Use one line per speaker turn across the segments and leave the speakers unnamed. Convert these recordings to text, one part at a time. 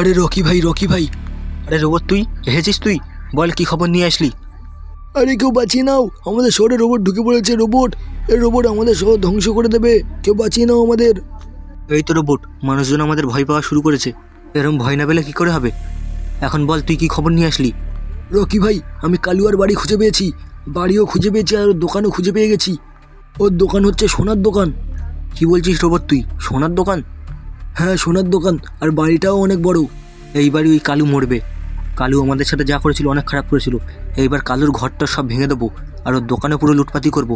আরে রকি ভাই। আরে রোবট তুই এসেছিস? তুই বল কি খবর নিয়ে আসলি?
আরে কেউ বাঁচিয়ে নাও, আমাদের শহরে রোবট ঢুকে পড়েছে। এই রোবট আমাদের শহর ধ্বংস করে দেবে, কেউ বাঁচিয়ে নাও আমাদের।
এই তো রোবট, মানুষজন আমাদের ভয় পাওয়া শুরু করেছে। এরকম ভয় না পেলে কি করে হবে? এখন বল তুই কি খবর নিয়ে আসলি?
রকি ভাই, আমি কালুয়ার বাড়ি খুঁজে পেয়েছি, বাড়িও খুঁজে পেয়েছি আর ওর দোকানও খুঁজে পেয়ে গেছি। ওর দোকান হচ্ছে সোনার দোকান।
কি বলছিস রোবট তুই? সোনার দোকান?
হ্যাঁ সোনার দোকান, আর বাড়িটাও অনেক বড়।
এই বাড়ি ওই কালু মরবে। কালু আমাদের সাথে যা করেছিল অনেক খারাপ করেছিল। এইবার কালুর ঘরটা সব ভেঙে দেবো আর ওর দোকানে পুরো লুটপাতি করব।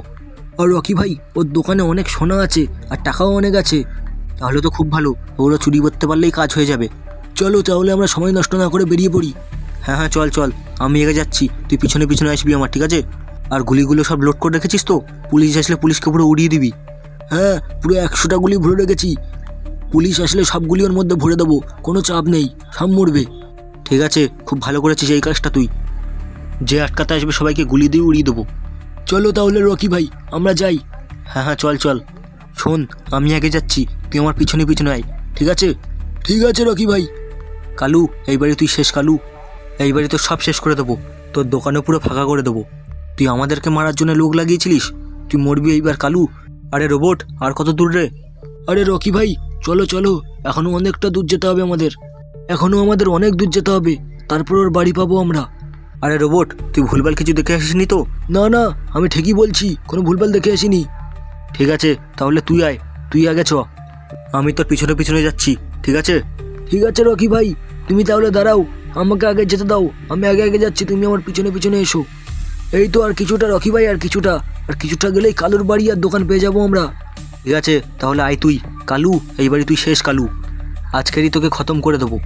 আর রকি ভাই, ওর দোকানে অনেক সোনা আছে আর টাকাও অনেক আছে।
তাহলে তো খুব ভালো, ওরা চুরি করতে পারলেই কাজ হয়ে যাবে।
চলো তাহলে আমরা সময় নষ্ট না করে বেরিয়ে পড়ি।
হ্যাঁ চল, আমি এগিয়ে যাচ্ছি, তুই পিছনে পিছনে আসবি আমার, ঠিক আছে? আর গুলিগুলো সব লোড করে রেখেছিস তো? পুলিশ আসলে পুলিশকে পুরো উড়িয়ে দিবি।
হ্যাঁ, পুরো 100টা গুলি ভরে রেখেছি। পুলিশ আসলে সবগুলি ওর মধ্যে ভরে দেবো, কোনো চাপ নেই, সব মরবে।
ঠিক আছে, খুব ভালো করেছিস এই কাজটা তুই। যে আটকাতে আসবে সবাইকে গুলি দিয়ে উড়িয়ে দেবো।
চলো তাহলে রকি ভাই, আমরা যাই।
হ্যাঁ চল। শোন, আমি আগে যাচ্ছি, তুই আমার পিছনে পিছনে আয়, ঠিক আছে?
ঠিক আছে রকি ভাই।
কালু, এইবারে তুই শেষ কালু। এইবারে তো সব শেষ করে দেবো, তোর দোকানে পুরো ফাঁকা করে দেবো। তুই আমাদেরকে মারার জন্য লোক লাগিয়েছিলিস, তুই মরবি এইবার কালু। আরে রোবট, আর কত দূর রে?
আরে রকি ভাই, চলো, এখনো অনেকটা দূর যেতে হবে আমাদের। এখনো আমাদের অনেক দূর যেতে হবে, তারপর ওর বাড়ি পাবো আমরা।
আরে রোবট, তুই ভুলভাল কিছু দেখে আসিসনি তো?
না, আমি ঠিকই বলছি, কোনো ভুলভাল দেখে আসিনি।
ঠিক আছে, তাহলে তুই আয়, তুই আগে চ, আমি তোর পিছনে পিছনে যাচ্ছি, ঠিক আছে?
ঠিক আছে রকি ভাই, তুমি তাহলে দাঁড়াও, আমাকে আগে যেতে দাও, আমি আগে যাচ্ছি, তুমি আমার পিছনে পিছনে এসো। এই তো আর কিছুটা রকি ভাই, আর কিছুটা গেলেই কালুর বাড়ি আর দোকান পেয়ে যাবো আমরা।
ঠিক আছে, তাহলে আয় তুই কালু, এইবারই তুই শেষ কালু, আজকেরই তোকে খতম করে দেবো।